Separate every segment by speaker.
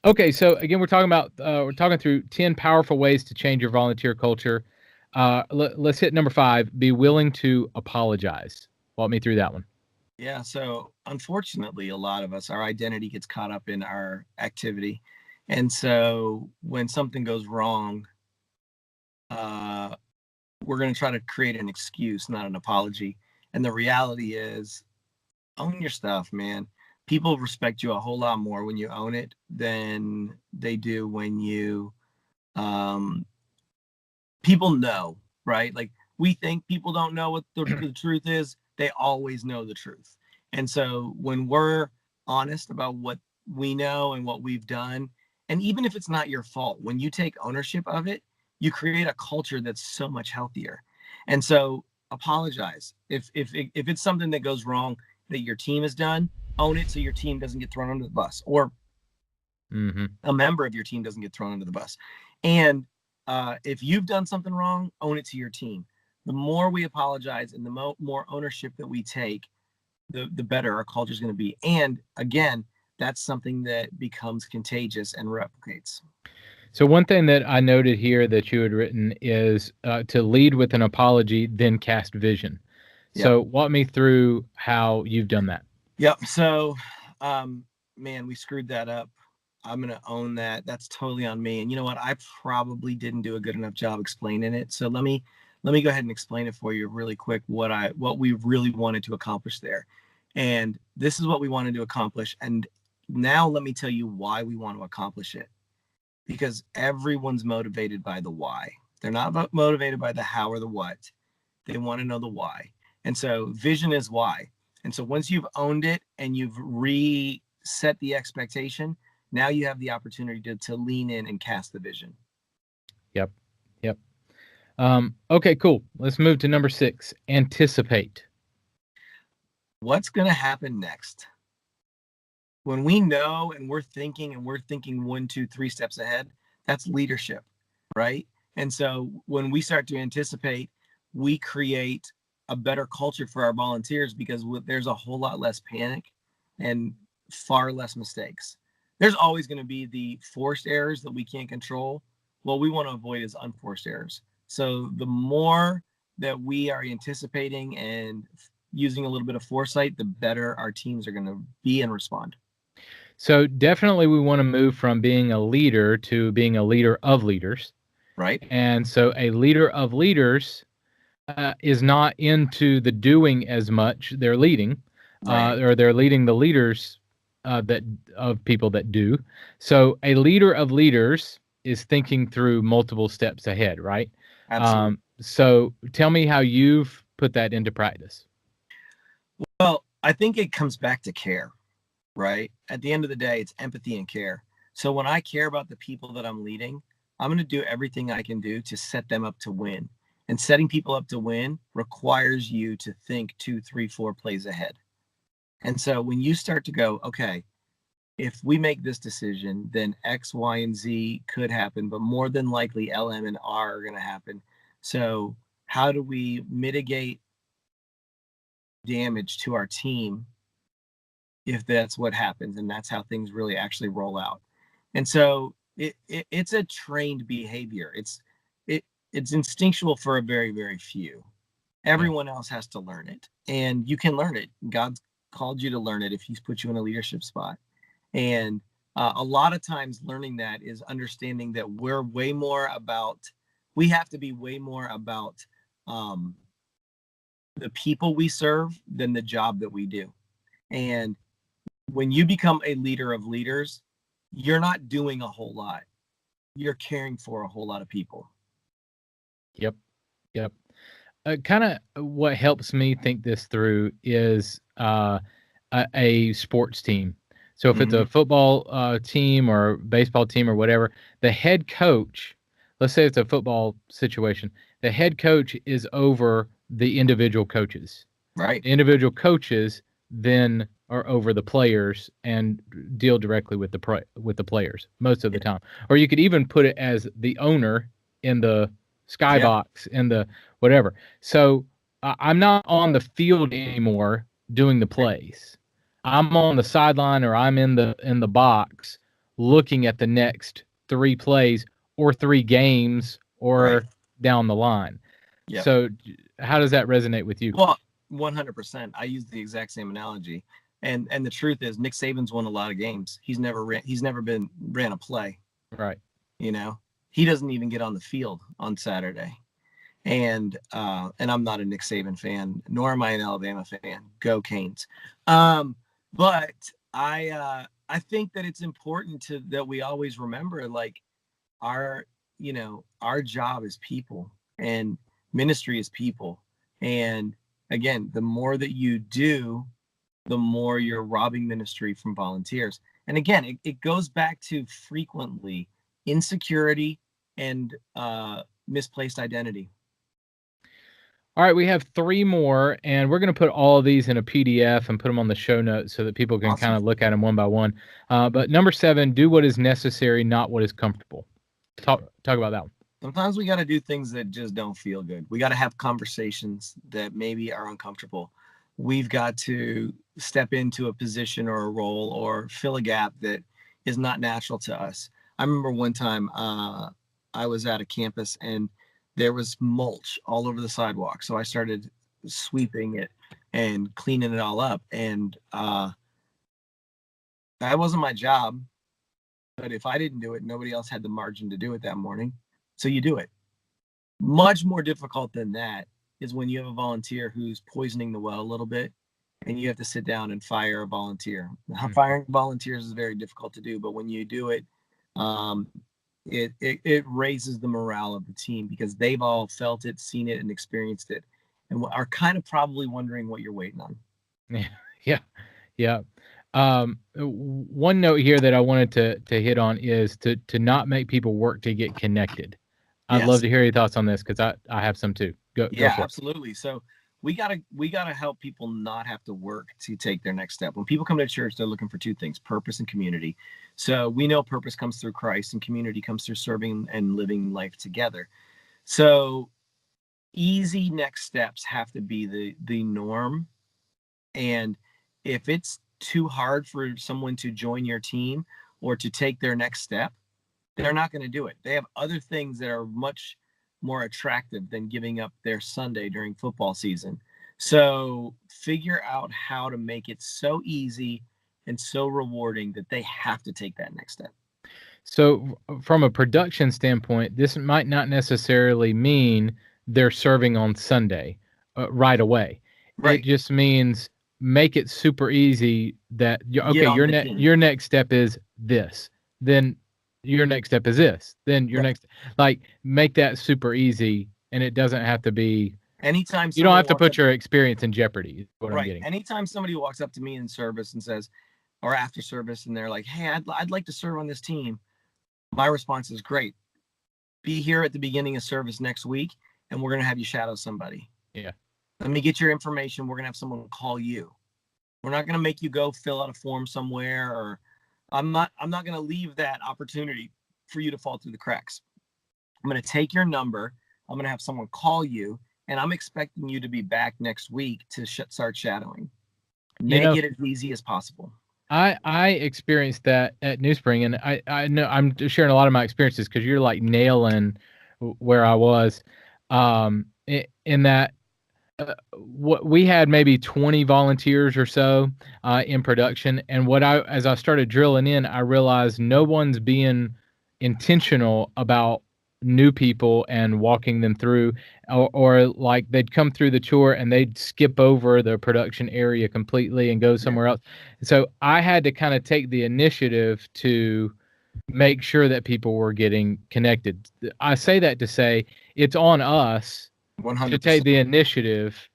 Speaker 1: Okay, so again, we're talking through 10 powerful ways to change your volunteer culture. Let's hit number 5. Be willing to apologize. Walk me through that one.
Speaker 2: Yeah, so unfortunately, a lot of us, our identity gets caught up in our activity. And so when something goes wrong, uh, we're going to try to create an excuse, not an apology. And the reality is, own your stuff, man. People respect you a whole lot more when you own it than they do when um, people know, right? Like we think people don't know what the truth is. They always know the truth. And so when we're honest about what we know and what we've done, and even if it's not your fault, when you take ownership of it, you create a culture that's so much healthier. And so apologize. If it's something that goes wrong that your team has done, own it so your team doesn't get thrown under the bus, or
Speaker 1: Hmm.
Speaker 2: a member of your team doesn't get thrown under the bus. And if you've done something wrong, own it to your team. The more we apologize and the more ownership that we take, the better our culture is going to be. And again, that's something that becomes contagious and replicates.
Speaker 1: So one thing that I noted here that you had written is to lead with an apology, then cast vision.
Speaker 2: Yep.
Speaker 1: So walk me through how you've done that.
Speaker 2: Yep. So, um, man, we screwed that up. I'm going to own that. That's totally on me. And you know what? I probably didn't do a good enough job explaining it. So let me go ahead and explain it for you really quick what we really wanted to accomplish there. And this is what we wanted to accomplish. And now let me tell you why we want to accomplish it. Because everyone's motivated by the why. They're not motivated by the how or the what. They want to know the why. And so vision is why. And so once you've owned it and you've reset the expectation, now you have the opportunity to lean in and cast the vision.
Speaker 1: Yep. Yep. Okay, cool. Let's move to number 6. Anticipate.
Speaker 2: What's going to happen next? When we know and we're thinking 1, 2, 3 steps ahead, that's leadership, right? And so when we start to anticipate, we create a better culture for our volunteers because there's a whole lot less panic and far less mistakes. There's always going to be the forced errors that we can't control. What we want to avoid is unforced errors. So the more that we are anticipating and using a little bit of foresight, the better our teams are going to be and respond.
Speaker 1: So definitely we want to move from being a leader to being a leader of leaders.
Speaker 2: Right?
Speaker 1: And so a leader of leaders is not into the doing as much. They're leading,
Speaker 2: Right.
Speaker 1: or they're leading the leaders that of people that do. So a leader of leaders is thinking through multiple steps ahead, right?
Speaker 2: Absolutely.
Speaker 1: So tell me how you've put that into practice.
Speaker 2: Well, I think it comes back to care, right? At the end of the day, it's empathy and care. So when I care about the people that I'm leading, I'm going to do everything I can do to set them up to win. And setting people up to win requires you to think 2, 3, 4 plays ahead. And so when you start to go, okay, if we make this decision, then X, Y, and Z could happen, but more than likely L, M, and R are going to happen. So how do we mitigate damage to our team if that's what happens, and that's how things really actually roll out? And so it's a trained behavior. It it's instinctual for a very, very few.
Speaker 1: Yeah.
Speaker 2: Everyone else has to learn it, and you can learn it. God's called you to learn it if he's put you in a leadership spot. And a lot of times learning that is understanding that we have to be way more about um, the people we serve than the job that we do. And when you become a leader of leaders, you're not doing a whole lot. You're caring for a whole lot of people.
Speaker 1: Yep. Yep. Kind of what helps me think this through is a sports team. So if it's
Speaker 2: Mm-hmm.
Speaker 1: a football team or baseball team or whatever, the head coach, let's say it's a football situation, the head coach is over the individual coaches.
Speaker 2: Right.
Speaker 1: The individual coaches then are over the players and deal directly with with the players most of the time. Or you could even put it as the owner in the
Speaker 2: Yeah.
Speaker 1: skybox in the whatever. So I'm not on the field anymore doing the
Speaker 2: Right.
Speaker 1: plays. I'm on the sideline or I'm in the box looking at the next 3 plays or 3 games
Speaker 2: Right.
Speaker 1: or down the line.
Speaker 2: Yep.
Speaker 1: So how does that resonate with you?
Speaker 2: Well, 100%. I use the exact same analogy. And the truth is Nick Saban's won a lot of games. He's never ran a play.
Speaker 1: Right.
Speaker 2: You know, he doesn't even get on the field on Saturday. And I'm not a Nick Saban fan, nor am I an Alabama fan. Go Canes. But I think that it's important that we always remember, like, our job is people, and ministry is people. And again, the more that you do, the more you're robbing ministry from volunteers. And again, it goes back to frequently insecurity and misplaced identity.
Speaker 1: All right, we have 3 more, and we're going to put all of these in a PDF and put them on the show notes so that people can
Speaker 2: Awesome.
Speaker 1: kind of look at them one by one. But number 7, do what is necessary, not what is comfortable. Talk about that one.
Speaker 2: Sometimes we got to do things that just don't feel good. We got to have conversations that maybe are uncomfortable. We've got to step into a position or a role or fill a gap that is not natural to us. I remember one time I was at a campus and there was mulch all over the sidewalk. So I started sweeping it and cleaning it all up. And that wasn't my job. But if I didn't do it, nobody else had the margin to do it that morning. So you do it. Much more difficult than that is when you have a volunteer who's poisoning the well a little bit and you have to sit down and fire a volunteer. Firing volunteers is very difficult to do, but when you do it, it raises the morale of the team because they've all felt it, seen it, and experienced it, and are kind of probably wondering what you're waiting on.
Speaker 1: Yeah. One note here that I wanted to hit on is to not make people work to get connected. I'd
Speaker 2: Yes.
Speaker 1: love to hear your thoughts on this because I have some too. Go for it.
Speaker 2: Absolutely. So we gotta help people not have to work to take their next step. When people come to church, they're looking for 2 things: purpose and community. So we know purpose comes through Christ and community comes through serving and living life together. So easy next steps have to be the norm. And if it's too hard for someone to join your team or to take their next step, they're not going to do it. They have other things that are much more attractive than giving up their Sunday during football season. So figure out how to make it so easy and so rewarding that they have to take that next step.
Speaker 1: So from a production standpoint, this might not necessarily mean they're serving on Sunday right away.
Speaker 2: Right.
Speaker 1: It just means make it super easy that your next step is this. Then your next step is this. Then your next, like, make that super easy, and it doesn't have to be.
Speaker 2: Anytime
Speaker 1: you don't have to put your experience in jeopardy. Is what I'm getting.
Speaker 2: Anytime somebody walks up to me in service and says, or after service, and they're like, "Hey, I'd like to serve on this team," my response is, "Great. Be here at the beginning of service next week, and we're gonna have you shadow somebody.
Speaker 1: Yeah.
Speaker 2: Let me get your information. We're gonna have someone call you. We're not gonna make you go fill out a form somewhere, or I'm not gonna leave that opportunity for you to fall through the cracks. I'm gonna take your number. I'm gonna have someone call you, and I'm expecting you to be back next week to start shadowing. Make it as easy as possible."
Speaker 1: I experienced that at New Spring, and I know I'm sharing a lot of my experiences because you're like nailing where I was, in that what we had maybe 20 volunteers or so in production, and as I started drilling in, I realized no one's being intentional about new people and walking them through, or like they'd come through the tour and they'd skip over the production area completely and go somewhere else. So I had to kind of take the initiative to make sure that people were getting connected. I say that to say it's on us
Speaker 2: 100%.
Speaker 1: to take the initiative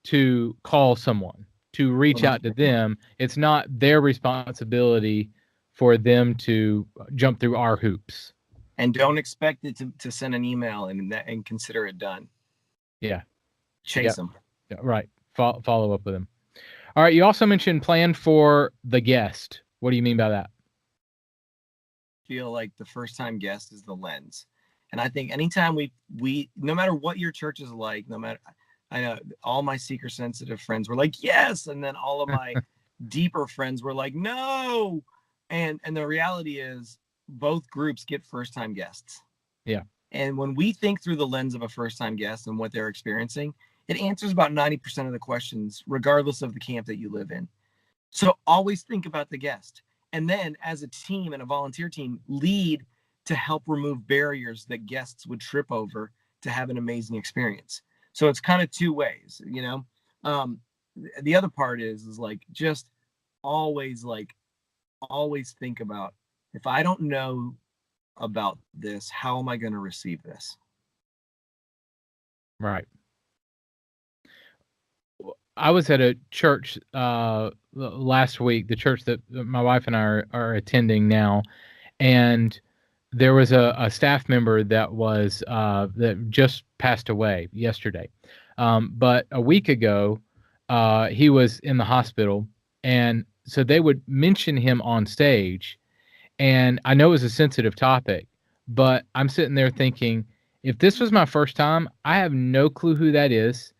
Speaker 1: to call someone, to reach 100%. Out to them. It's not their responsibility for them to jump through our hoops.
Speaker 2: And don't expect it to send an email and consider it done.
Speaker 1: Yeah.
Speaker 2: Chase them.
Speaker 1: Yeah, right. Follow up with them. All right. You also mentioned plan for the guest. What do you mean by that?
Speaker 2: I feel like the first time guest is the lens. And I think anytime we no matter what your church is like, I know all my seeker sensitive friends were like, yes. And then all of my deeper friends were like, no. And the reality is both groups get first-time guests.
Speaker 1: Yeah.
Speaker 2: And when we think through the lens of a first-time guest and what they're experiencing, it answers about 90% of the questions, regardless of the camp that you live in. So always think about the guest. And then as a team and a volunteer team, lead to help remove barriers that guests would trip over to have an amazing experience. So it's kind of two ways, you know. The other part is like just always like always think about, if I don't know about this, how am I going to receive this?
Speaker 1: Right. I was at a church last week, the church that my wife and I are attending now, and there was a staff member that was that just passed away yesterday. But a week ago, he was in the hospital, and so they would mention him on stage. And I know it was a sensitive topic, but I'm sitting there thinking, if this was my first time, I have no clue who that is.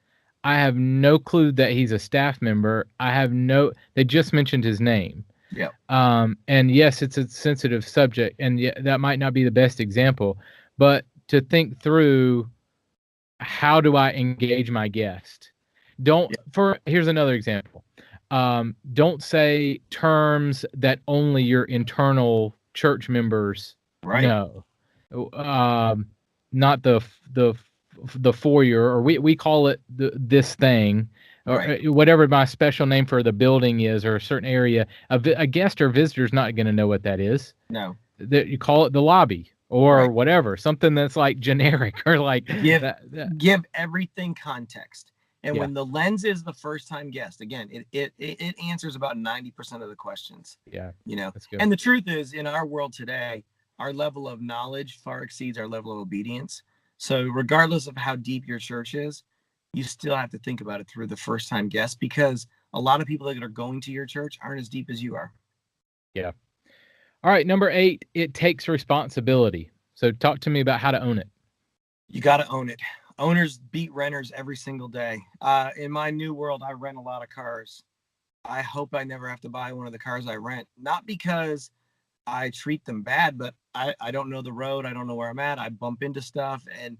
Speaker 1: I have no clue that he's a staff member. They just mentioned his name.
Speaker 2: Yeah.
Speaker 1: And yes, it's a sensitive subject, and yeah, that might not be the best example, but to think through, how do I engage my guest? Here's another example. Don't say terms that only your internal church members
Speaker 2: Right.
Speaker 1: know. Um, Not the foyer, or we call it this thing, or
Speaker 2: Right.
Speaker 1: whatever my special name for the building is, or a certain area. A guest or visitor is not going to know what that is.
Speaker 2: No.
Speaker 1: That you call it the lobby or
Speaker 2: Right.
Speaker 1: whatever, something that's like generic or like
Speaker 2: Give
Speaker 1: that.
Speaker 2: give everything context. And
Speaker 1: Yeah,
Speaker 2: when the lens is the first time guest, again, it answers about 90% of the questions,
Speaker 1: yeah,
Speaker 2: you know.
Speaker 1: that's good.
Speaker 2: And the truth is, in our world today, our level of knowledge far exceeds our level of obedience. So regardless of how deep your church is, you still have to think about it through the first time guest, because a lot of people that are going to your church aren't as deep as you are.
Speaker 1: Yeah. All right, number 8, it takes responsibility. So talk to me about how to own it.
Speaker 2: You got to own it. Owners beat renters every single day. In my new world, I rent a lot of cars. I hope I never have to buy one of the cars I rent, not because I treat them bad, but I don't know the road. I don't know where I'm at. I bump into stuff. And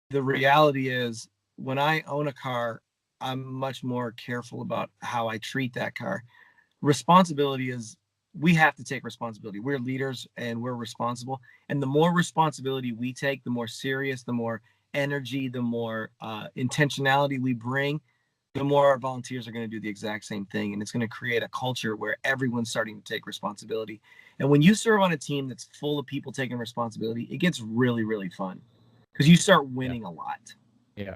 Speaker 2: the reality is, when I own a car, I'm much more careful about how I treat that car. Responsibility is, we have to take responsibility. We're leaders and we're responsible. And the more responsibility we take, the more serious, the more energy, the more intentionality we bring, the more our volunteers are going to do the exact same thing. And it's going to create a culture where everyone's starting to take responsibility. And when you serve on a team that's full of people taking responsibility, it gets really, really fun, because you start
Speaker 1: Yeah.
Speaker 2: winning a lot.
Speaker 1: Yeah.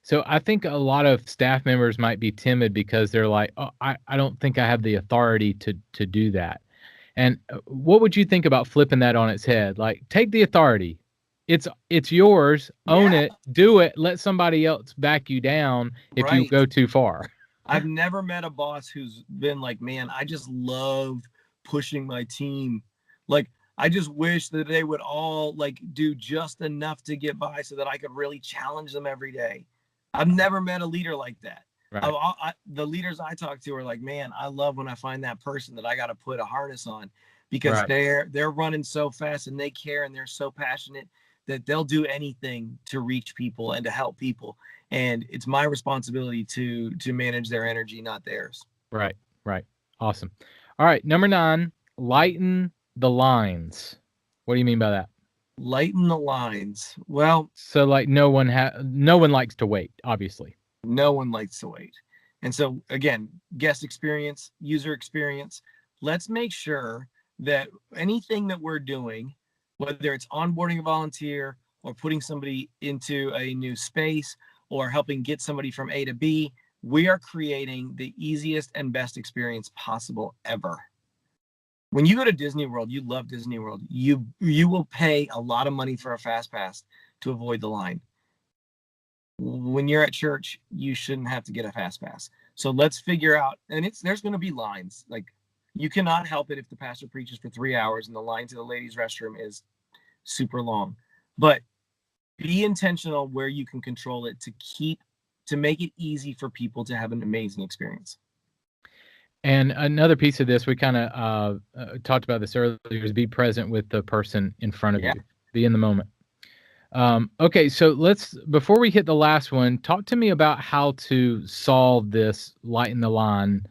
Speaker 1: So I think a lot of staff members might be timid because they're like, "Oh, I don't think I have the authority to do that." And what would you think about flipping that on its head? Like, take the authority. It's yours. Own
Speaker 2: Yeah,
Speaker 1: it. Do it. Let somebody else back you down if you
Speaker 2: right.
Speaker 1: go too far.
Speaker 2: I've never met a boss who's been like, man, I just love pushing my team. Like, I just wish that they would all like do just enough to get by so that I could really challenge them every day. I've never met a leader like that.
Speaker 1: Right.
Speaker 2: The leaders I talk to are like, man, I love when I find that person that I got to put a harness on, because
Speaker 1: Right.
Speaker 2: they're running so fast and they care and they're so passionate that they'll do anything to reach people and to help people. And it's my responsibility to manage their energy, not theirs.
Speaker 1: Right. Right. Awesome. All right. Number 9, lighten the lines. What do you mean by that?
Speaker 2: Lighten the lines. Well,
Speaker 1: So like no one likes to wait, obviously.
Speaker 2: no one likes to wait. And so again, guest experience, user experience, let's make sure that anything that we're doing, whether it's onboarding a volunteer or putting somebody into a new space or helping get somebody from A to B, we are creating the easiest and best experience possible ever. When you go to Disney World, you love Disney World. You will pay a lot of money for a fast pass to avoid the line. When you're at church, you shouldn't have to get a fast pass. So let's figure out, and there's going to be lines. Like, you cannot help it if the pastor preaches for 3 hours and the line to the ladies' restroom is super long. But be intentional where you can control it to make it easy for people to have an amazing experience.
Speaker 1: And another piece of this, we kind of talked about this earlier, is be present with the person in front of
Speaker 2: Yeah.
Speaker 1: you, be in the moment. Okay, so before we hit the last one, talk to me about how to solve this lighten the line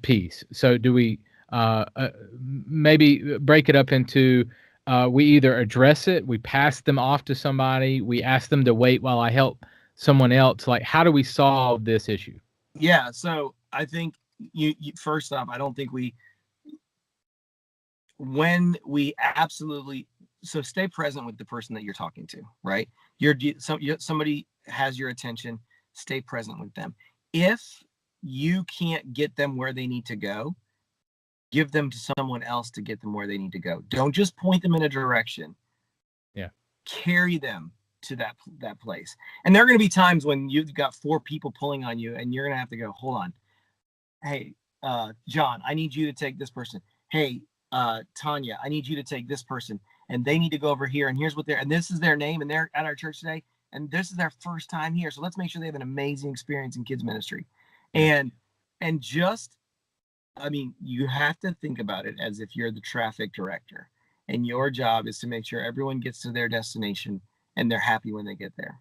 Speaker 1: piece. So do we maybe break it up into we either address it, we pass them off to somebody, we ask them to wait while I help someone else. Like, how do we solve this issue?
Speaker 2: Yeah. So I think you first off, I don't think when we absolutely, so stay present with the person that you're talking to, right? Somebody has your attention, stay present with them. If you can't get them where they need to go, give them to someone else to get them where they need to go. Don't just point them in a direction.
Speaker 1: Yeah.
Speaker 2: Carry them to that place. And there are going to be times when you've got 4 people pulling on you and you're going to have to go, hold on. Hey, John, I need you to take this person. Hey, Tanya, I need you to take this person, and they need to go over here. And here's what and this is their name, and they're at our church today, and this is their first time here. So let's make sure they have an amazing experience in kids ministry. Yeah. And just, I mean, you have to think about it as if you're the traffic director, and your job is to make sure everyone gets to their destination and they're happy when they get there.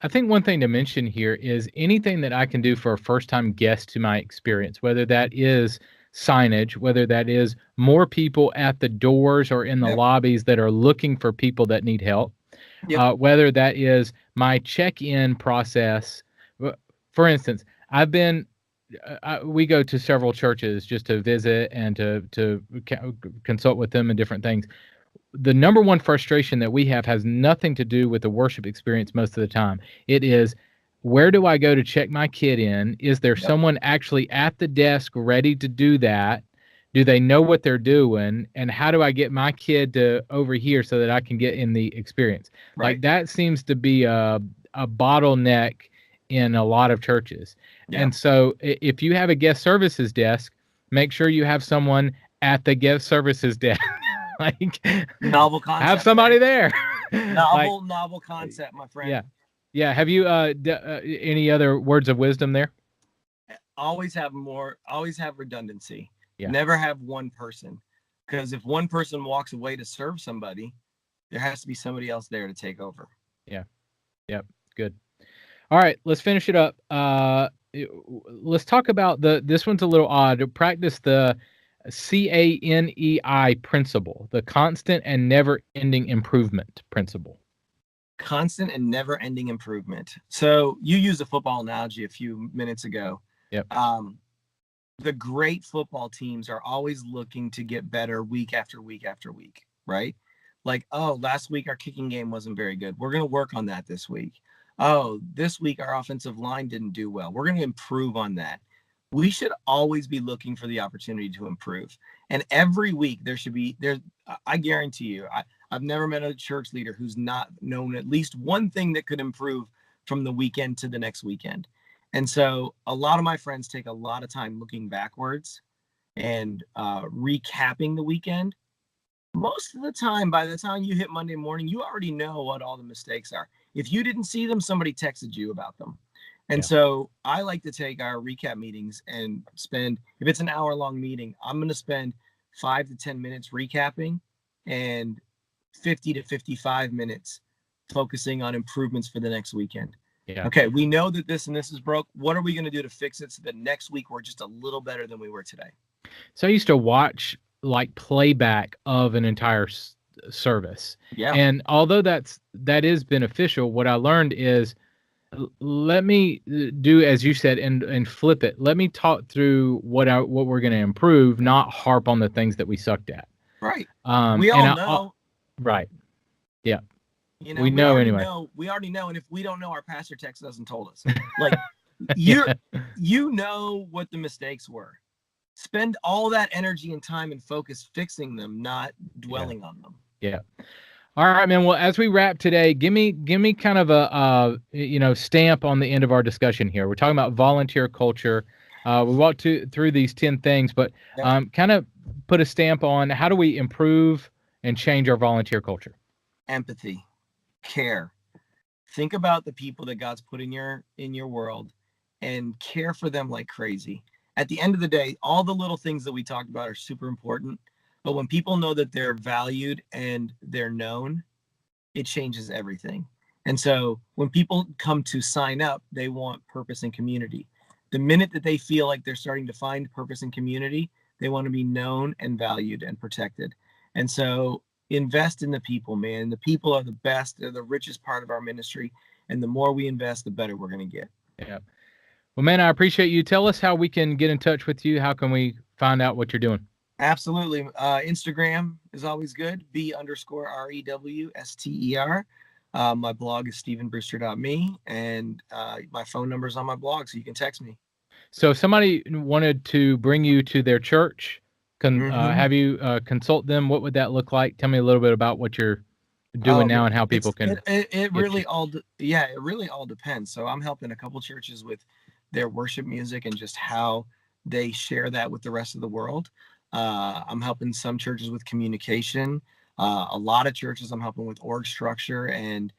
Speaker 1: I think one thing to mention here is anything that I can do for a first-time guest to my experience, whether that is signage, whether that is more people at the doors or in the
Speaker 2: Yep.
Speaker 1: lobbies that are looking for people that need help,
Speaker 2: Yep.
Speaker 1: whether that is my check-in process. For instance, we go to several churches just to visit and to consult with them and different things. The number one frustration that we have has nothing to do with the worship experience most of the time. It is, where do I go to check my kid in? Is there someone actually at the desk ready to do that? Do they know what they're doing? And how do I get my kid to over here so that I can get in the experience?
Speaker 2: Right.
Speaker 1: Like, that seems to be a bottleneck in a lot of churches.
Speaker 2: Yeah.
Speaker 1: And so if you have a guest services desk, make sure you have someone at the guest services desk. Like,
Speaker 2: novel concept.
Speaker 1: Have somebody there.
Speaker 2: Novel concept, my friend.
Speaker 1: Yeah. Yeah. Have you any other words of wisdom there?
Speaker 2: Always have redundancy.
Speaker 1: Yeah.
Speaker 2: Never have one person, because if one person walks away to serve somebody, there has to be somebody else there to take over.
Speaker 1: Yeah. Yep. Good. All right, let's finish it up. Let's talk about this one's a little odd. Practice the CANEI principle, the constant and never-ending improvement principle.
Speaker 2: Constant and never-ending improvement. So you used a football analogy a few minutes ago.
Speaker 1: Yep.
Speaker 2: The great football teams are always looking to get better week after week after week, right? Like, oh, last week our kicking game wasn't very good. We're going to work on that this week. Oh, this week our offensive line didn't do well. We're going to improve on that. We should always be looking for the opportunity to improve. And every week I guarantee you, I've never met a church leader who's not known at least one thing that could improve from the weekend to the next weekend. And so a lot of my friends take a lot of time looking backwards and recapping the weekend. Most of the time, by the time you hit Monday morning, you already know what all the mistakes are. If you didn't see them, somebody texted you about them. And so I like to take our recap meetings and spend, if it's an hour-long meeting, I'm going to spend 5 to 10 minutes recapping and 50 to 55 minutes focusing on improvements for the next weekend.
Speaker 1: Yeah.
Speaker 2: Okay, we know that this and this is broke. What are we going to do to fix it so that next week we're just a little better than we were today?
Speaker 1: So I used to watch like playback of an entire service.
Speaker 2: Yeah.
Speaker 1: And although that is beneficial, what I learned is, let me do as you said and flip it. Let me talk through what we're going to improve, not harp on the things that we sucked at.
Speaker 2: Right. We all know.
Speaker 1: Right. Yeah.
Speaker 2: You know,
Speaker 1: we know anyway.
Speaker 2: We already know, and if we don't know, our pastor text us and told us. Like, you know what the mistakes were. Spend all that energy and time and focus fixing them, not dwelling on them.
Speaker 1: Yeah. All right, man. Well, as we wrap today, give me kind of a stamp on the end of our discussion here. We're talking about volunteer culture. We walked through these 10 things, but kind of put a stamp on how do we improve and change our volunteer culture.
Speaker 2: Empathy, care. Think about the people that God's put in your world and care for them like crazy. at the end of the day, all the little things that we talked about are super important. But when people know that they're valued and they're known, it changes everything. And so when people come to sign up, they want purpose and community. The minute that they feel like they're starting to find purpose and community, they want to be known and valued and protected. And so invest in the people, man. The people are the best. They're the richest part of our ministry. And the more we invest, the better we're going to get.
Speaker 1: Yeah. Well, man, I appreciate you. Tell us how we can get in touch with you. How can we find out what you're doing?
Speaker 2: Absolutely. Instagram is always good. B_REWSTER. My blog is stephenbrewster.me, and my phone number is on my blog, so you can text me.
Speaker 1: So if somebody wanted to bring you to their church, have
Speaker 2: Mm-hmm.
Speaker 1: you consult them? What would that look like? Tell me a little bit about what you're doing
Speaker 2: Oh man,
Speaker 1: now and how people can
Speaker 2: it
Speaker 1: get you.
Speaker 2: really all yeah, it really all depends. So I'm helping a couple churches with their worship music and just how they share that with the rest of the world. I'm helping some churches with communication. A lot of churches I'm helping with org structure and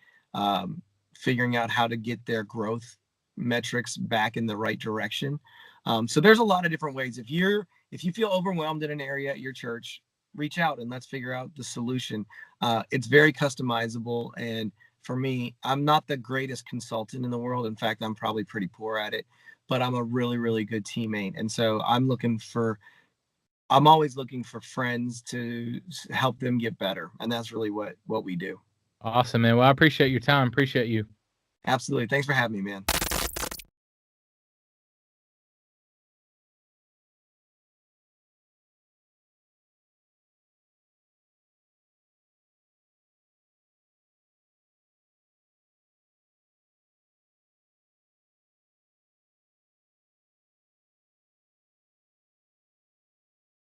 Speaker 2: figuring out how to get their growth metrics back in the right direction. So there's a lot of different ways. If you feel overwhelmed in an area at your church, reach out and let's figure out the solution. It's very customizable, and for me, I'm not the greatest consultant in the world. In fact, I'm probably pretty poor at it, but I'm a really, really good teammate. And so I'm always looking for friends to help them get better. And that's really what we do.
Speaker 1: Awesome, man. Well, I appreciate your time. Appreciate you.
Speaker 2: Absolutely. Thanks for having me, man.